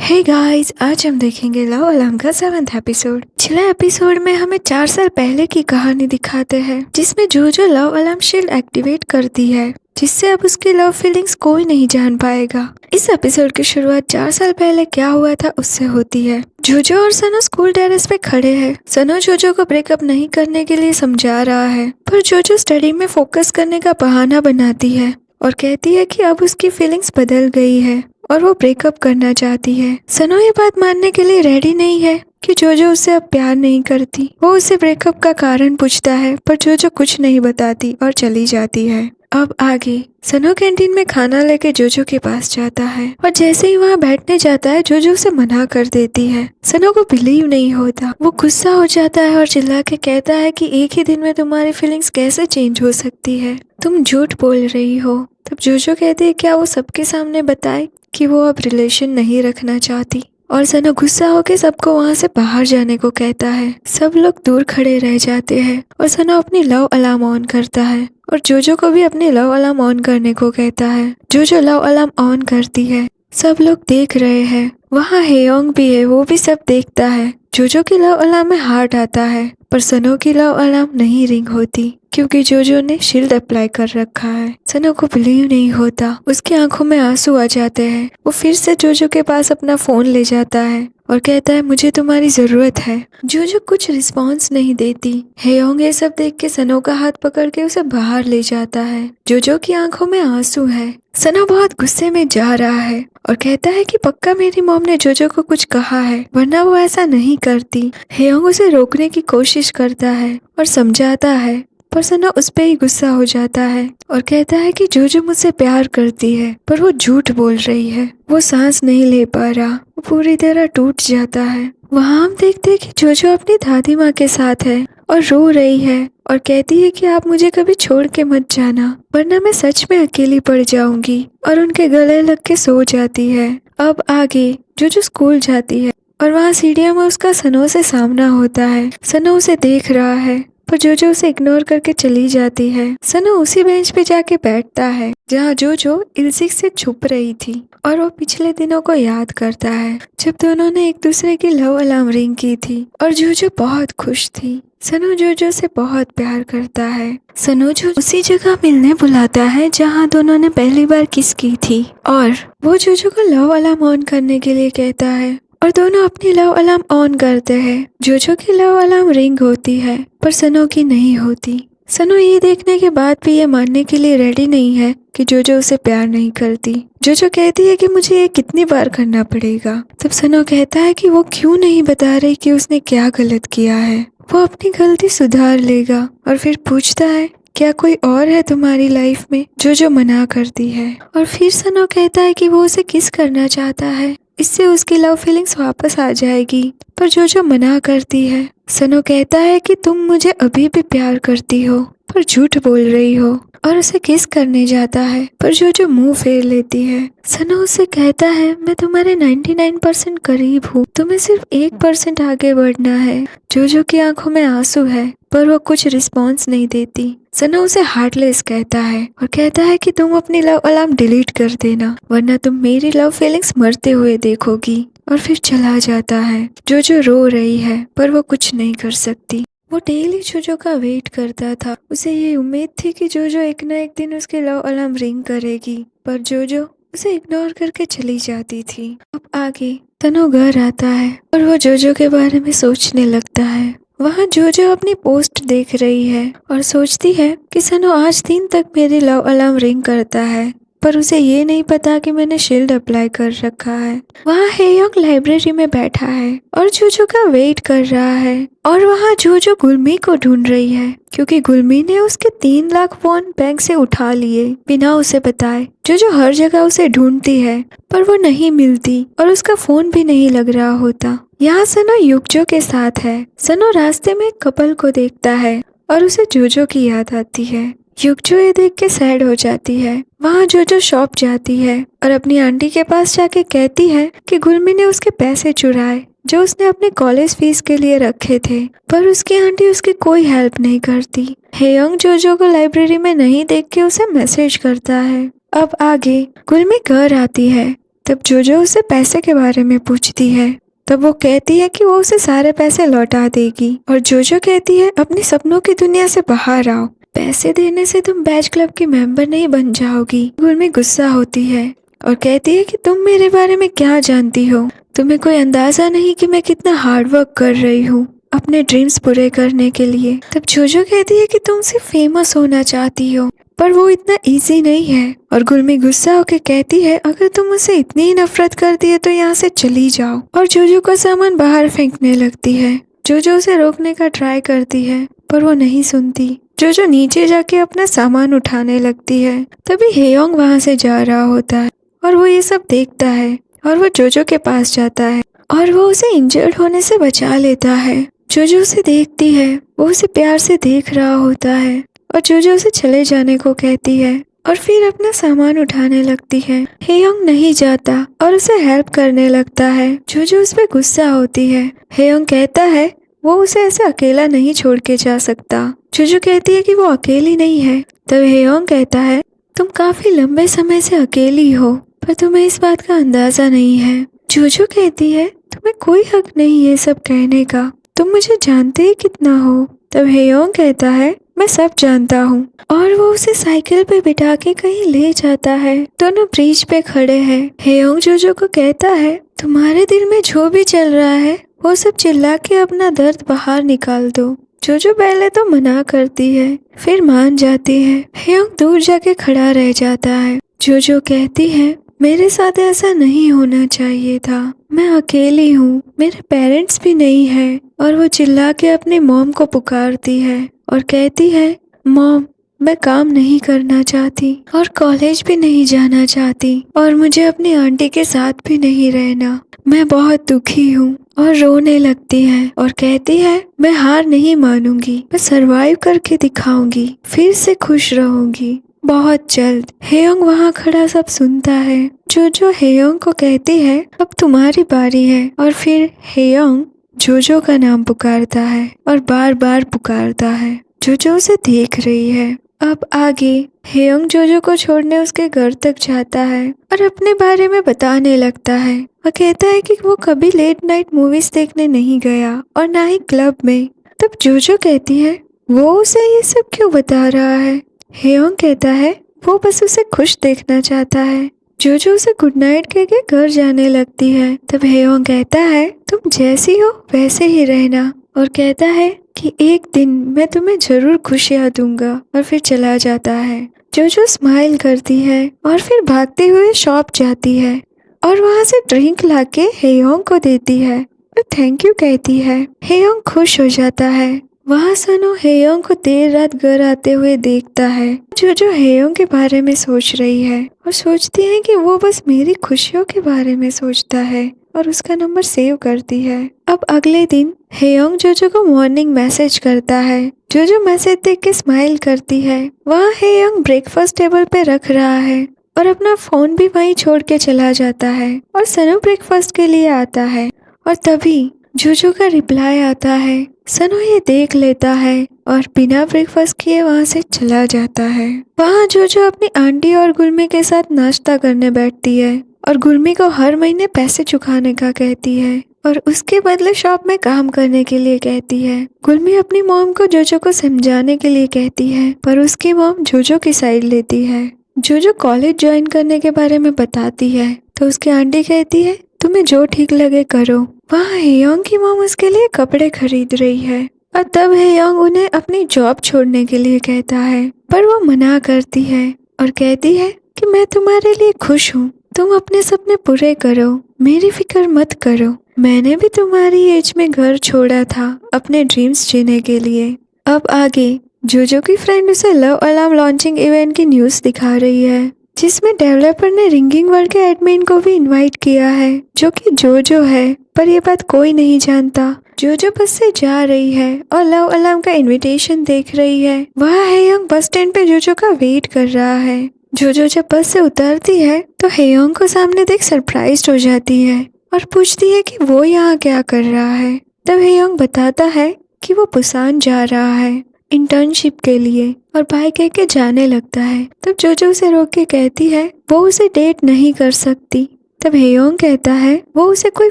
Hey guys, आज हम देखेंगे लव अलार्म का 7th एपिसोड। पिछले एपिसोड में हमें 4 साल पहले की कहानी दिखाते हैं जिसमें जोजो लव अलार्म शील्ड एक्टिवेट करती है, जिससे अब उसकी लव फीलिंग्स कोई नहीं जान पाएगा। इस एपिसोड की शुरुआत 4 साल पहले क्या हुआ था उससे होती है। जोजो और सनो स्कूल टेरेस पे खड़े हैं। सनो जोजो को ब्रेकअप नहीं करने के लिए समझा रहा है, पर जोजो स्टडी में फोकस करने का बहाना बनाती है और कहती है कि अब उसकी फीलिंग्स बदल गई है और वो ब्रेकअप करना चाहती है। सनो ये बात मानने के लिए रेडी नहीं है कि जोजो उससे अब प्यार नहीं करती। वो उससे ब्रेकअप का कारण पूछता है, पर जोजो कुछ नहीं बताती और चली जाती है। अब आगे सनो कैंटीन में खाना लेके जोजो के पास जाता है और जैसे ही वहाँ बैठने जाता है जोजो उसे मना कर देती है। सनो को बिलीव नहीं होता। वो गुस्सा हो जाता है और चिल्ला के कहता है कि एक ही दिन में तुम्हारी फीलिंग्स कैसे चेंज हो सकती है, तुम झूठ बोल रही हो। तब जोजो कहती है क्या वो सबके सामने बताए कि वो अब रिलेशन नहीं रखना चाहती, और सनो गुस्सा होकर सबको वहाँ से बाहर जाने को कहता है। सब लोग दूर खड़े रह जाते हैं और सनो अपनी लव अलार्म ऑन करता है और जोजो को भी अपनी लव अलार्म ऑन करने को कहता है। जोजो लव अलार्म ऑन करती है। सब लोग देख रहे हैं। वहाँ हेयोंग भी है, वो भी सब देखता है। जोजो की लव अलार्म में हार्ट आता है, पर सनो की लव अलार्म नहीं रिंग होती क्योंकि जोजो ने शील्ड अप्लाई कर रखा है। सनो को बिलीव नहीं होता। उसकी आंखों में आंसू आ जाते हैं। वो फिर से जोजो के पास अपना फोन ले जाता है और कहता है मुझे तुम्हारी जरूरत है। जोजो कुछ रिस्पॉन्स नहीं देती। हेयोंग ये सब देख के सनो का हाथ पकड़ के उसे बाहर ले जाता है। जोजो की आंखों में आंसू है। सनो बहुत गुस्से में जा रहा है और कहता है कि पक्का मेरी मॉम ने जोजो को कुछ कहा है, वरना वो ऐसा नहीं करती। हेयोंग उसे रोकने की कोशिश करता है और समझाता है, पर सनो उस पे ही गुस्सा हो जाता है और कहता है कि जोजो मुझसे प्यार करती है, पर वो झूठ बोल रही है। वो सांस नहीं ले पा रहा। वो पूरी तरह टूट जाता है। वहाँ हम देखते हैं कि जोजो अपनी दादी माँ के साथ है और रो रही है और कहती है कि आप मुझे कभी छोड़ के मत जाना, वरना मैं सच में अकेली पड़ जाऊंगी, और उनके गले लग के सो जाती है। अब आगे जोजो स्कूल जाती है और वहाँ सीढ़ियों में उसका सनो से सामना होता है। सनो उसे देख रहा है, पर जोजो उसे इग्नोर करके चली जाती है। सनो उसी बेंच पे जाके बैठता है जहाँ जोजो इल्सिक से छुप रही थी और वो पिछले दिनों को याद करता है जब दोनों ने एक दूसरे की लव अलार्म रिंग की थी और जोजो बहुत खुश थी। सनो जोजो से बहुत प्यार करता है। सनो जो उसी जगह मिलने बुलाता है जहाँ दोनों ने पहली बार किस की थी और वो जोजो को लव अलार्म ऑन करने के लिए कहता है और दोनों अपनी लव अलार्म ऑन करते हैं। जोजो की लव अलार्म रिंग होती है, पर सनो की नहीं होती। सनो ये देखने के बाद भी ये मानने के लिए रेडी नहीं है कि जोजो उसे प्यार नहीं करती। जोजो कहती है कि मुझे ये कितनी बार करना पड़ेगा। तब सनो कहता है कि वो क्यों नहीं बता रही कि उसने क्या गलत किया है। वो अपनी गलती सुधार लेगा और फिर पूछता है क्या कोई और है तुम्हारी लाइफ में। जोजो मना करती है और फिर सनो कहता है कि वो उसे किस करना चाहता है, इससे उसकी लव फीलिंग्स वापस आ जाएगी, पर जोजो मना करती है। सनो कहता है कि तुम मुझे अभी भी प्यार करती हो, पर झूठ बोल रही हो, और उसे किस करने जाता है, पर जोजो मुंह फेर लेती है। सनो उसे कहता है मैं तुम्हारे 99% करीब हूँ, तुम्हें सिर्फ 1% आगे बढ़ना है। जोजो की आंखों में आंसू है, पर वो कुछ रिस्पॉन्स नहीं देती। सनो उसे हार्टलेस कहता है और कहता है कि तुम अपनी लव अलार्म डिलीट कर देना, वरना तुम मेरी लव फीलिंग्स मरते हुए देखोगी, और फिर चला जाता है। जोजो रो रही है, पर वो कुछ नहीं कर सकती। वो डेली जोजो का वेट करता था। उसे ये उम्मीद थी कि जोजो एक ना एक दिन उसकी लव अलार्म रिंग करेगी, पर जोजो उसे इग्नोर करके चली जाती थी। अब आगे सनो घर आता है और वो जोजो के बारे में सोचने लगता है। वहाँ जोजो अपनी पोस्ट देख रही है और सोचती है कि सनो आज दिन तक मेरी लव अलार्म रिंग करता है, पर उसे ये नहीं पता कि मैंने शील्ड अप्लाई कर रखा है। वहाँ हेयोंग लाइब्रेरी में बैठा है और जोजो का वेट कर रहा है, और वहाँ जोजो गुलमी को ढूंढ रही है क्योंकि गुलमी ने उसके 3 लाख वॉन बैंक से उठा लिए बिना उसे बताए। जोजो हर जगह उसे ढूंढती है, पर वो नहीं मिलती और उसका फोन भी नहीं लग रहा होता। यहाँ सनो युक्जो के साथ है। सनो रास्ते में एक कपल को देखता है और उसे जोजो की याद आती है। युक्जो ये देख के सैड हो जाती है। वहाँ जोजो शॉप जाती है और अपनी आंटी के पास जाके कहती है कि गुलमी ने उसके पैसे चुराए जो उसने अपने कॉलेज फीस के लिए रखे थे, पर उसकी आंटी उसकी कोई हेल्प नहीं करती। हेयोंग जोजो को लाइब्रेरी में नहीं देख के उसे मैसेज करता है। अब आगे गुलमी घर आती है तब जोजो उसे पैसे के बारे में पूछती है। तब वो कहती है कि वो उसे सारे पैसे लौटा देगी और जोजो कहती है अपने सपनों की दुनिया से बाहर आओ, पैसे देने से तुम बैच क्लब की मेंबर नहीं बन जाओगी। गुरमी गुस्सा होती है और कहती है कि तुम मेरे बारे में क्या जानती हो, तुम्हें कोई अंदाजा नहीं कि मैं कितना हार्ड वर्क कर रही हूँ अपने ड्रीम्स पूरे करने के लिए। तब जोजो कहती है कि तुम सिर्फ फेमस होना चाहती हो, पर वो इतना इजी नहीं है। और गुरमी गुस्सा होकर कहती है अगर तुम मुझसे इतनी ही नफरत करती है तो यहाँ से चली जाओ, और जोजो का सामान बाहर फेंकने लगती है। जोजो उसे रोकने का ट्राई करती है पर वो नहीं सुनती। जोजो नीचे जाके अपना सामान उठाने लगती है। तभी हेयोंग वहाँ से जा रहा होता है और वो ये सब देखता है और वो जोजो के पास जाता है और वो उसे इंजर्ड होने से बचा लेता है। जोजो उसे देखती है, वो उसे प्यार से देख रहा होता है और जोजो उसे चले जाने को कहती है और फिर अपना सामान उठाने लगती है। हेयोंग नहीं जाता और उसे हेल्प करने लगता है। जोजो उस पर गुस्सा होती है। हेयोंग कहता है वो उसे ऐसे अकेला नहीं छोड़ के जा सकता। जोजो कहती है कि वो अकेली नहीं है। तब हेयोंग कहता है तुम काफी लंबे समय से अकेली हो, पर तुम्हें इस बात का अंदाजा नहीं है। जोजो कहती है तुम्हें कोई हक नहीं है सब कहने का, तुम मुझे जानते ही कितना हो। तब हेयोंग कहता है मैं सब जानता हूँ, और वो उसे साइकिल पे बिठा के कहीं ले जाता है। दोनों ब्रिज पे खड़े हैं। हेयोंग जोजो को कहता है तुम्हारे दिल में जो भी चल रहा है वो सब चिल्ला के अपना दर्द बाहर निकाल दो। जोजो पहले तो मना करती है, फिर मान जाती है। हेयोंग दूर जाके खड़ा रह जाता है। जोजो कहती है मेरे साथ ऐसा नहीं होना चाहिए था, मैं अकेली हूँ, मेरे पेरेंट्स भी नहीं है। और वो चिल्ला के अपनी मॉम को पुकारती है और कहती है मॉम मैं काम नहीं करना चाहती और कॉलेज भी नहीं जाना चाहती और मुझे अपनी आंटी के साथ भी नहीं रहना, मैं बहुत दुखी हूँ। और रोने लगती है और कहती है मैं हार नहीं मानूंगी, मैं सरवाइव करके दिखाऊंगी, फिर से खुश रहूंगी बहुत जल्द। हेयोंग वहाँ खड़ा सब सुनता है। जोजो हेयोंग को कहती है अब तुम्हारी बारी है, और फिर हेयोंग जोजो का नाम पुकारता है और बार बार पुकारता है। जोजो उसे देख रही है। अब आगे हेयोंग जोजो को छोड़ने उसके घर तक जाता है और अपने बारे में बताने लगता है। वह कहता है कि वो कभी लेट नाइट मूवीज देखने नहीं गया और ना ही क्लब में। तब जोजो कहती है वो उसे ये सब क्यों बता रहा है। हेयोंग कहता है वो बस उसे खुश देखना चाहता है। जोजो उसे गुड नाइट कह के घर जाने लगती है। तब हेयोंग कहता है तुम जैसी हो वैसे ही रहना, और कहता है कि एक दिन मैं तुम्हें जरूर खुशियाँ दूंगा, और फिर चला जाता है। जोजो स्माइल करती है और फिर भागते हुए शॉप जाती है और वहाँ से ड्रिंक लाके हेयोंग को देती है और थैंक यू कहती है। हेयोंग खुश हो जाता है। वहाँ सनो हेयोंग को देर रात घर आते हुए देखता है। जोजो हेयोंग के बारे में सोच रही है और सोचती है कि वो बस मेरी खुशियों के बारे में सोचता है, और उसका नंबर सेव करती है। अब अगले दिन हेयोंग जोजो को मॉर्निंग मैसेज करता है। जोजो मैसेज देख के स्माइल करती है। वहाँ हेयोंग ब्रेकफास्ट टेबल पे रख रहा है और अपना फोन भी वहीं छोड़ के चला जाता है, और सनो ब्रेकफास्ट के लिए आता है। और तभी जोजो का रिप्लाई आता है। सनो ये देख लेता है और बिना ब्रेकफास्ट किए वहाँ से चला जाता है। वहाँ जोजो अपनी आंटी और गुरमी के साथ नाश्ता करने बैठती है और गुरमी को हर महीने पैसे चुकाने का कहती है और उसके बदले शॉप में काम करने के लिए कहती है। गुरमी अपनी मॉम को जोजो को समझाने के लिए कहती है, पर उसकी मॉम जोजो की साइड लेती है। जोजो कॉलेज ज्वाइन करने के बारे में बताती है तो उसकी आंटी कहती है तुम्हें जो ठीक लगे करो। वहाँ हेयोंग की मॉम उसके लिए कपड़े खरीद रही है और तब हेयोंग उन्हें अपनी जॉब छोड़ने के लिए कहता है, पर वो मना करती है और कहती है कि मैं तुम्हारे लिए खुश हूँ, तुम अपने सपने पूरे करो, मेरी फिक्र मत करो, मैंने भी तुम्हारी एज में घर छोड़ा था अपने ड्रीम्स जीने के लिए। अब आगे जोजो की फ्रेंड उसे लव अलार्म लॉन्चिंग इवेंट की न्यूज़ दिखा रही है, जिसमें डेवलपर ने रिंगिंग वर्ल्ड के एडमिन को भी इनवाइट किया है, जो कि जोजो है, पर ये बात कोई नहीं जानता। जोजो बस से जा रही है और लव अलार्म का इनविटेशन देख रही है। वह हेयोंग बस स्टैंड पे जोजो का वेट कर रहा है। जोजो जब बस से उतरती है तो हेयोंग को सामने देख सरप्राइज्ड हो जाती है और पूछती है कि वो यहाँ क्या कर रहा है। तब हेयोंग बताता है कि वो बुसान जा रहा है इंटर्नशिप के लिए, और बाय कह के जाने लगता है। तब जोजो उसे रोक के कहती है वो उसे डेट नहीं कर सकती, तब हेयोंग कहता है वो उसे कोई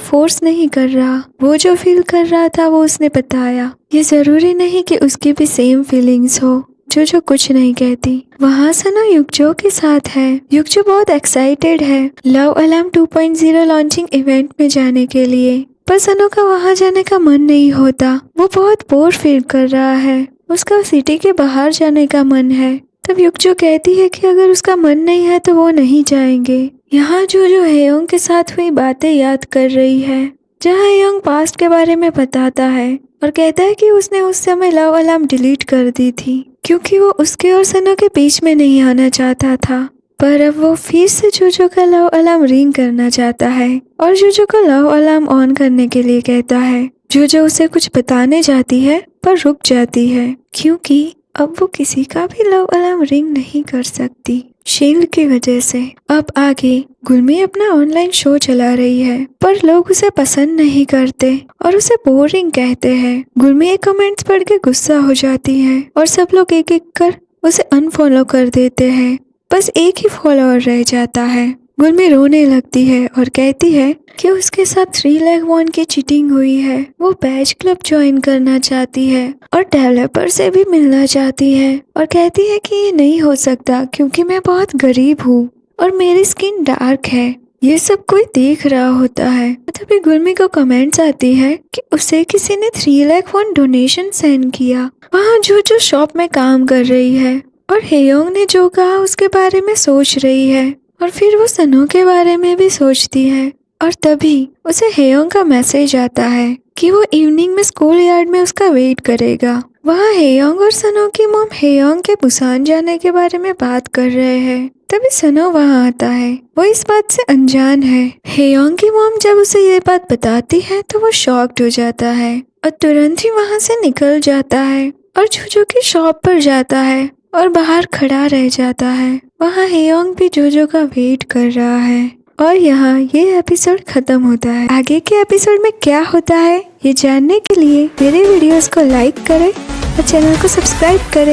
फोर्स नहीं कर रहा, वो जो फील कर रहा था वो उसने बताया। ये जरूरी नहीं कि उसकी भी सेम फीलिंग्स हो। जो कुछ नहीं कहती। वहाँ सनो युक्जो के साथ है। युक्जो बहुत एक्साइटेड है लव अलार्म 2.0 लॉन्चिंग इवेंट में जाने के लिए, पर सनो का वहाँ जाने का मन नहीं होता। वो बहुत बोर फील कर रहा है, उसका सिटी के बाहर जाने का मन है। तब युक्जो कहती है कि अगर उसका मन नहीं है तो वो नहीं जाएंगे। यहाँ जो हेयोंग के साथ हुई बातें याद कर रही है, जहाँ हेयोंग पास्ट के बारे में बताता है और कहता है कि उसने उस समय लव अलार्म डिलीट कर दी थी क्योंकि वो उसके और सनो के बीच में नहीं आना चाहता था। पर अब वो फिर से जोजो का लव अलार्म रिंग करना चाहता है और जोजो को लव अलार्म ऑन करने के लिए कहता है। जोजो उसे कुछ बताने जाती है पर रुक जाती है क्योंकि अब वो किसी का भी लव अलार्म रिंग नहीं कर सकती शील्ड की वजह से। अब आगे गुलमी अपना ऑनलाइन शो चला रही है, पर लोग उसे पसंद नहीं करते और उसे बोरिंग कहते हैं। गुलमी एक कमेंट्स पढ़ के गुस्सा हो जाती है और सब लोग एक एक कर उसे अनफॉलो कर देते हैं। बस एक ही फॉलोअर रह जाता है। गुलमी रोने लगती है और कहती है कि उसके साथ 3 लाख वॉन की चीटिंग हुई है। वो बैच क्लब ज्वाइन करना चाहती है और डेवलपर से भी मिलना चाहती है और कहती है कि ये नहीं हो सकता क्योंकि मैं बहुत गरीब हूँ और मेरी स्किन डार्क है। ये सब कोई देख रहा होता है। तभी गुलमी को कमेंट्स आती है कि उसे किसी ने 3 लाख वॉन डोनेशन सेंड किया। वहाँ जो शॉप में काम कर रही है और हेयोंग ने जो कहा उसके बारे में सोच रही है और फिर वो सनो के बारे में भी सोचती है। और तभी उसे हेयोंग का मैसेज आता है कि वो इवनिंग में स्कूल यार्ड में उसका वेट करेगा। वहाँ हेयोंग और सनो की मॉम हेयोंग के बुसान जाने के बारे में बात कर रहे हैं। तभी सनो वहाँ आता है। वो इस बात से अनजान है। हेयोंग की मॉम जब उसे ये बात बताती है तो वो शॉक्ड हो जाता है और तुरंत ही वहाँ से निकल जाता है और जोजो की शॉप पर जाता है और बाहर खड़ा रह जाता है। वहाँ हेयोंग भी जोजो का वेट कर रहा है और यहाँ ये एपिसोड खत्म होता है। आगे के एपिसोड में क्या होता है ये जानने के लिए मेरे वीडियोस को लाइक करें और चैनल को सब्सक्राइब करें।